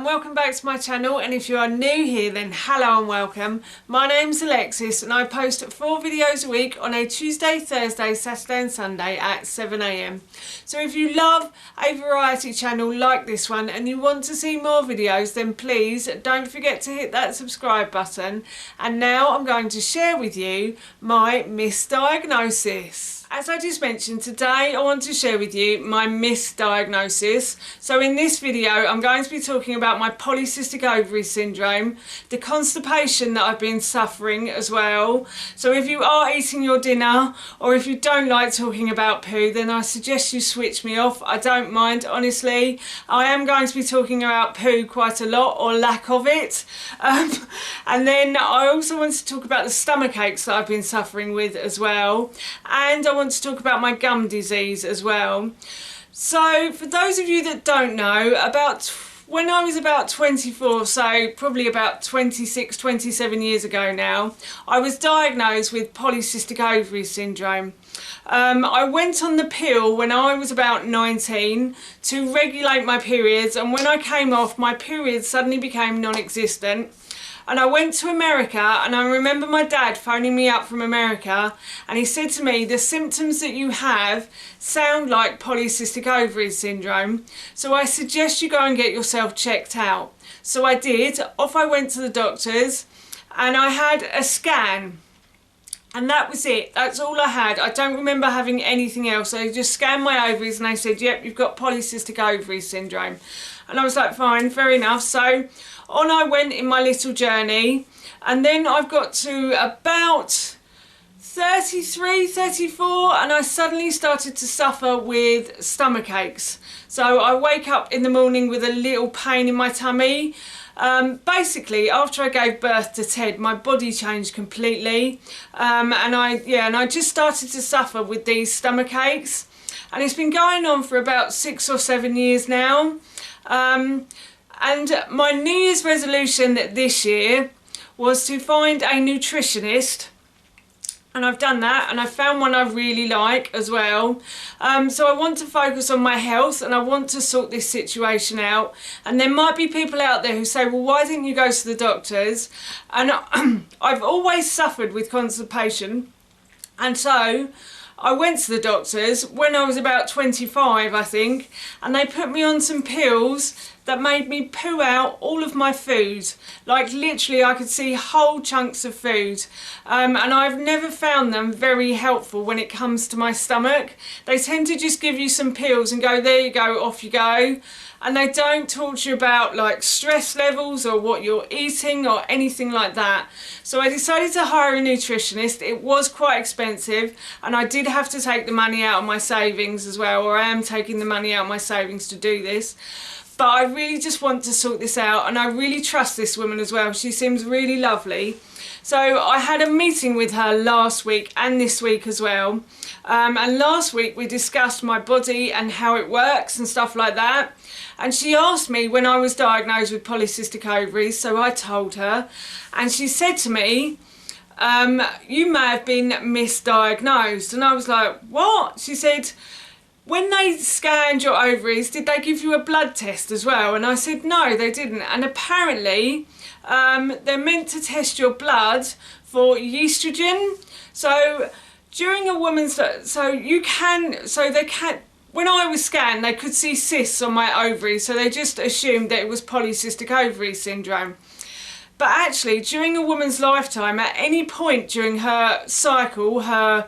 welcome back to my channel, and if you are new here then hello and welcome. My name's Alexis and I post 4 videos a week on a Tuesday, Thursday, Saturday and Sunday at 7 AM. So if you love a variety channel like this one and you want to see more videos, then please don't forget to hit that subscribe button. And now I'm going to share with you my misdiagnosis. As I just mentioned, today I want to share with you my misdiagnosis. So in this video I'm going to be talking about my polycystic ovary syndrome, the constipation that I've been suffering as well. So if you are eating your dinner or if you don't like talking about poo, then I suggest you switch me off. I don't mind, honestly. I am going to be talking about poo quite a lot, or lack of it. And then I also want to talk about the stomach aches that I've been suffering with as well. And I want to talk about my gum disease as well. So for those of you that don't know, when I was about 24, so probably about 26, 27 years ago now, I was diagnosed with polycystic ovary syndrome. I went on the pill when I was about 19 to regulate my periods, and when I came off, my periods suddenly became non-existent. And I went to America, and I remember my dad phoning me up from America, and he said to me, the symptoms that you have sound like polycystic ovary syndrome, so I suggest you go and get yourself checked out. So I did. Off I went to the doctors and I had a scan. And that was it. That's all I had. I don't remember having anything else. They just scanned my ovaries and they said, yep, you've got polycystic ovary syndrome. And I was like, fine, fair enough. So on I went in my little journey. And then I've got to about 33, 34, and I suddenly started to suffer with stomach aches. So I wake up in the morning with a little pain in my tummy. Basically, after I gave birth to Ted, my body changed completely, and I just started to suffer with these stomach aches, and it's been going on for about 6 or 7 years now. And my New Year's resolution this year was to find a nutritionist. And I've done that, and I found one I really like as well. So I want to focus on my health, and I want to sort this situation out. And there might be people out there who say, well, why didn't you go to the doctors? And I've always suffered with constipation, and so I went to the doctors when I was about 25, I think, and they put me on some pills that made me poo out all of my food. Like literally I could see whole chunks of food, and I've never found them very helpful when it comes to my stomach. They tend to just give you some pills and go, there you go, off you go. And they don't talk to you about like stress levels or what you're eating or anything like that. So I decided to hire a nutritionist. It was quite expensive, and I did have to take the money out of my savings as well, or I am taking the money out of my savings to do this. But I really just want to sort this out, and I really trust this woman as well. She seems really lovely. So I had a meeting with her last week and this week as well. And last week we discussed my body and how it works and stuff like that. And she asked me when I was diagnosed with polycystic ovaries, so I told her. And she said to me, you may have been misdiagnosed. And I was like, what? She said, when they scanned your ovaries, did they give you a blood test as well? And I said, no, they didn't. And apparently they're meant to test your blood for estrogen. So during a woman's, when I was scanned, they could see cysts on my ovaries, so they just assumed that it was polycystic ovary syndrome. But actually, during a woman's lifetime, at any point during her cycle, her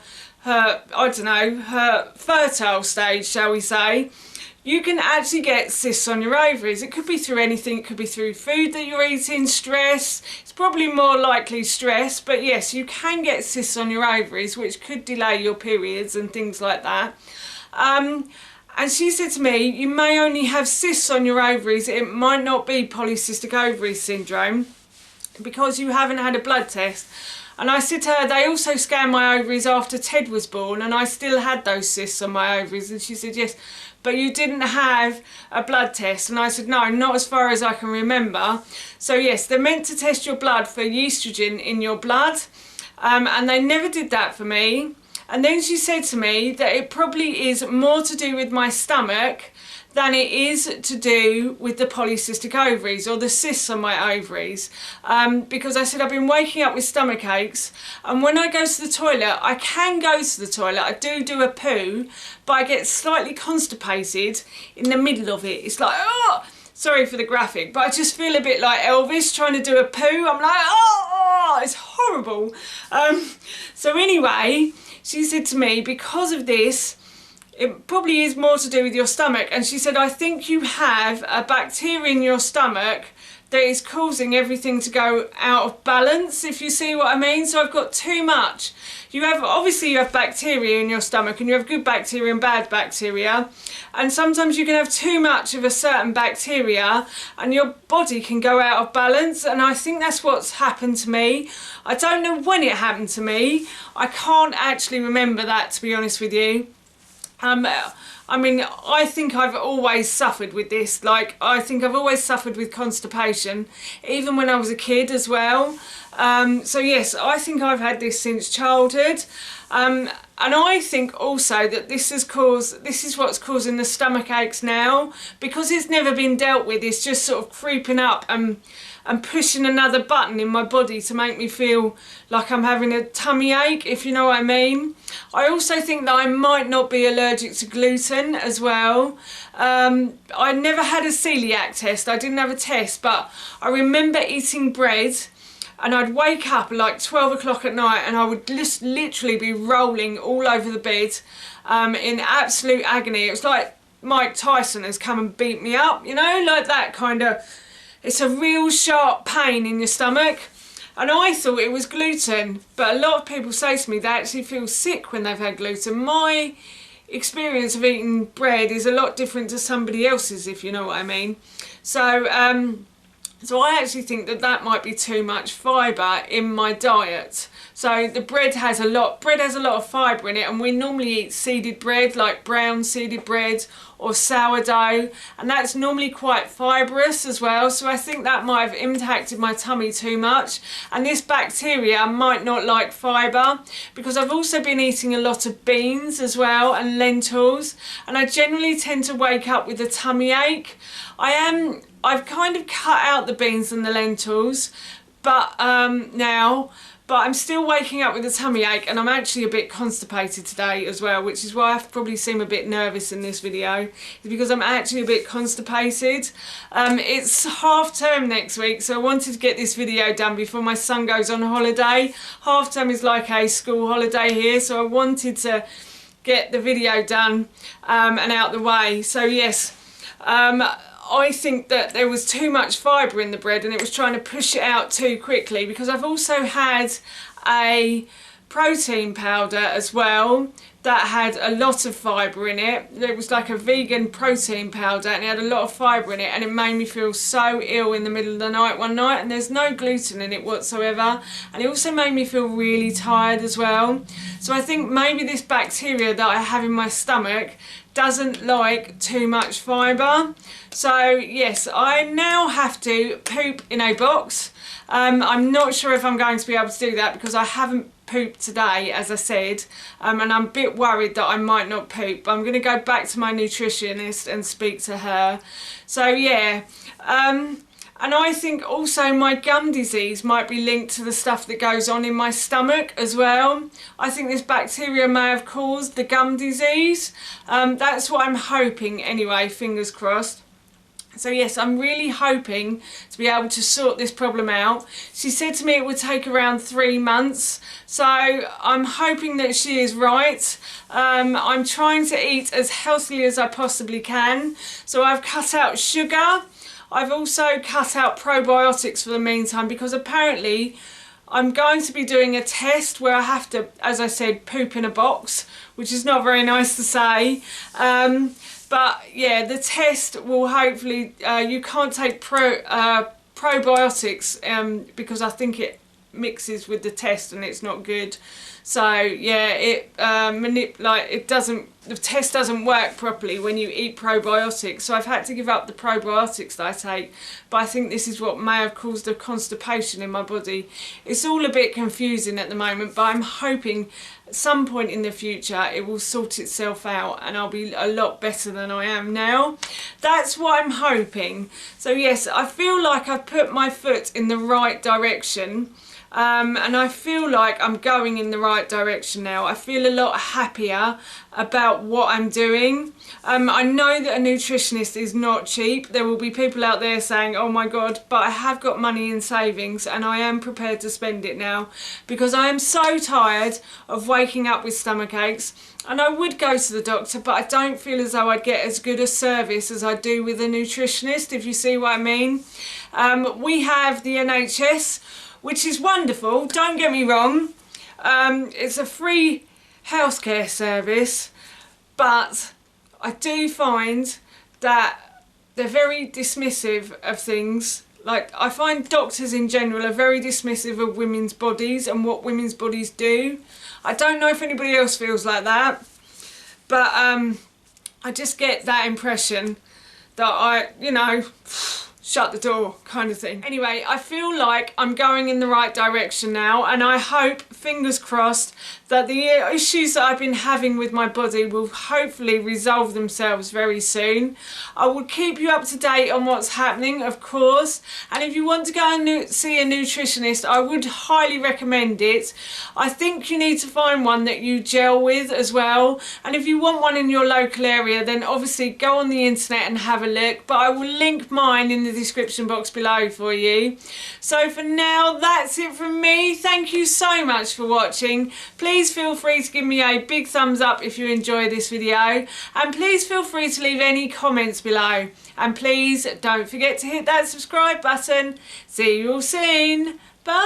fertile stage, shall we say, you can actually get cysts on your ovaries. It could be through anything. It could be through food that you're eating, stress. It's probably more likely stress, but yes, you can get cysts on your ovaries, which could delay your periods and things like that. And she said to me, you may only have cysts on your ovaries. It might not be polycystic ovary syndrome because you haven't had a blood test. And I said to her, they also scanned my ovaries after Ted was born, and I still had those cysts on my ovaries. And she said, yes, but you didn't have a blood test. And I said, no, not as far as I can remember. So yes, they're meant to test your blood for estrogen in your blood, and they never did that for me. And then she said to me that it probably is more to do with my stomach than it is to do with the polycystic ovaries or the cysts on my ovaries, because I said I've been waking up with stomach aches, and when I go to the toilet, I can go to the toilet, I do a poo, but I get slightly constipated in the middle of it. It's like, oh, sorry for the graphic, but I just feel a bit like Elvis trying to do a poo. I'm like, oh, it's horrible. So anyway, she said to me, because of this, it probably is more to do with your stomach. And she said, I think you have a bacteria in your stomach that is causing everything to go out of balance, if you see what I mean. So I've got too much. Obviously you have bacteria in your stomach, and you have good bacteria and bad bacteria. And sometimes you can have too much of a certain bacteria and your body can go out of balance. And I think that's what's happened to me. I don't know when it happened to me. I can't actually remember that, to be honest with you. I mean, I think I've always suffered with this. Like, I think I've always suffered with constipation, even when I was a kid as well. So yes, I think I've had this since childhood. And I think also that this is what's causing the stomach aches now, because it's never been dealt with. It's just sort of creeping up and pushing another button in my body to make me feel like I'm having a tummy ache, if you know what I mean. I also think that I might not be allergic to gluten as well. I never had a celiac test. I didn't have a test, but I remember eating bread, and I'd wake up at like 12 o'clock at night, and I would just literally be rolling all over the bed in absolute agony. It was like Mike Tyson has come and beat me up, you know, like that kind of. It's a real sharp pain in your stomach. And I thought it was gluten, but a lot of people say to me they actually feel sick when they've had gluten. My experience of eating bread is a lot different to somebody else's, if you know what I mean. So I actually think that might be too much fibre in my diet. So the bread has a lot of fibre in it, and we normally eat seeded bread, like brown seeded bread or sourdough, and that's normally quite fibrous as well. So I think that might have impacted my tummy too much. And this bacteria might not like fibre, because I've also been eating a lot of beans as well and lentils, and I generally tend to wake up with a tummy ache. I've kind of cut out the beans and the lentils, but but I'm still waking up with a tummy ache, and I'm actually a bit constipated today as well, which is why I probably seem a bit nervous in this video, is because I'm actually a bit constipated. It's half term next week, so I wanted to get this video done before my son goes on holiday. Half term is like a school holiday here, so I wanted to get the video done and out the way. So yes, I think that there was too much fibre in the bread, and it was trying to push it out too quickly, because I've also had a protein powder as well that had a lot of fibre in it. It was like a vegan protein powder, and it had a lot of fibre in it, and it made me feel so ill in the middle of the night one night, and there's no gluten in it whatsoever, and it also made me feel really tired as well. So I think maybe this bacteria that I have in my stomach doesn't like too much fibre. So yes, I now have to poop in a box. I'm not sure if I'm going to be able to do that, because I haven't pooped today, as I said, and I'm a bit worried that I might not poop. But I'm going to go back to my nutritionist and speak to her. So yeah, and I think also my gum disease might be linked to the stuff that goes on in my stomach as well. I think this bacteria may have caused the gum disease. That's what I'm hoping anyway, fingers crossed. So yes, I'm really hoping to be able to sort this problem out. She said to me it would take around 3 months, so I'm hoping that she is right. I'm trying to eat as healthily as I possibly can. So I've cut out sugar. I've also cut out probiotics for the meantime, because apparently I'm going to be doing a test where I have to, as I said, poop in a box, which is not very nice to say. But yeah, the test will hopefully, you can't take probiotics because I think it mixes with the test and it's not good. So yeah, it doesn't, the test doesn't work properly when you eat probiotics. So I've had to give up the probiotics that I take, but I think this is what may have caused the constipation in my body. It's all a bit confusing at the moment, but I'm hoping at some point in the future it will sort itself out and I'll be a lot better than I am now. That's what I'm hoping. So yes, I feel like I've put my foot in the right direction. And I feel like I'm going in the right direction now. I feel a lot happier about what I'm doing. I know that a nutritionist is not cheap. There will be people out there saying, oh my God, but I have got money in savings and I am prepared to spend it now because I am so tired of waking up with stomach aches. And I would go to the doctor, but I don't feel as though I'd get as good a service as I do with a nutritionist, if you see what I mean. We have the NHS, which is wonderful, don't get me wrong. It's a free healthcare service, but I do find that they're very dismissive of things. Like, I find doctors in general are very dismissive of women's bodies and what women's bodies do. I don't know if anybody else feels like that, but I just get that impression that shut the door kind of thing. Anyway, I feel like I'm going in the right direction now, and I hope, fingers crossed, that the issues that I've been having with my body will hopefully resolve themselves very soon. I will keep you up to date on what's happening, of course, and if you want to go and see a nutritionist, I would highly recommend it. I think you need to find one that you gel with as well, and if you want one in your local area, then obviously go on the internet and have a look, but I will link mine in the description box below for you. So for now, that's it from me. Thank you so much for watching. Please feel free to give me a big thumbs up if you enjoy this video, and please feel free to leave any comments below, and please don't forget to hit that subscribe button. See you all soon. Bye.